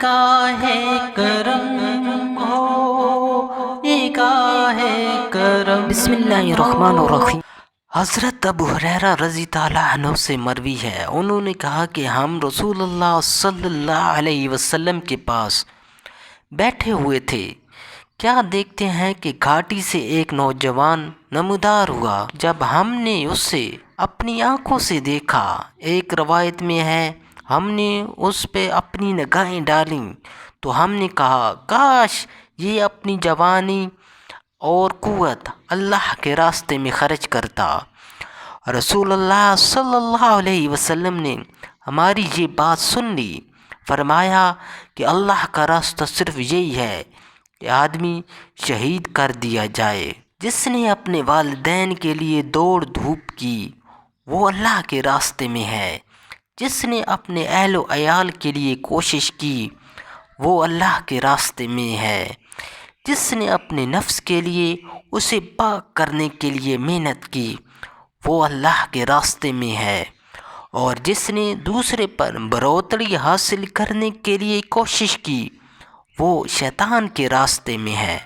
نگاہ کرم ہو، نگاہ کرم۔ بسم اللہ الرحمن الرحیم۔ حضرت ابو ہریرہ رضی تعالیٰ عنہ سے مروی ہے، انہوں نے کہا کہ ہم رسول اللہ صلی اللہ علیہ وسلم کے پاس بیٹھے ہوئے تھے، کیا دیکھتے ہیں کہ گھاٹی سے ایک نوجوان نمودار ہوا۔ جب ہم نے اسے اپنی آنکھوں سے دیکھا، ایک روایت میں ہے ہم نے اس پہ اپنی نگاہیں ڈالیں تو ہم نے کہا کاش یہ اپنی جوانی اور قوت اللہ کے راستے میں خرچ کرتا۔ رسول اللہ صلی اللہ علیہ وسلم نے ہماری یہ بات سن لی، فرمایا کہ اللہ کا راستہ صرف یہی ہے کہ آدمی شہید کر دیا جائے۔ جس نے اپنے والدین کے لیے دوڑ دھوپ کی وہ اللہ کے راستے میں ہے، جس نے اپنے اہل و عیال کے لیے کوشش کی وہ اللہ کے راستے میں ہے، جس نے اپنے نفس کے لیے اسے پاک کرنے کے لیے محنت کی وہ اللہ کے راستے میں ہے، اور جس نے دوسرے پر برتری حاصل کرنے کے لیے کوشش کی وہ شیطان کے راستے میں ہے۔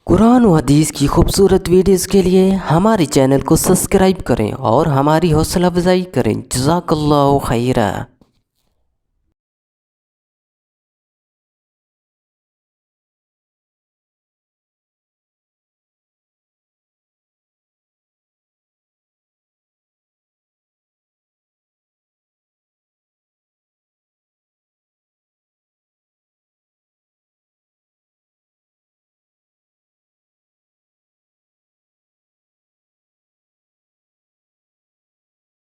قرآن و حدیث کی خوبصورت ویڈیوز کے لیے ہمارے چینل کو سبسکرائب کریں اور ہماری حوصلہ افزائی کریں۔ جزاک اللہ خیرہ۔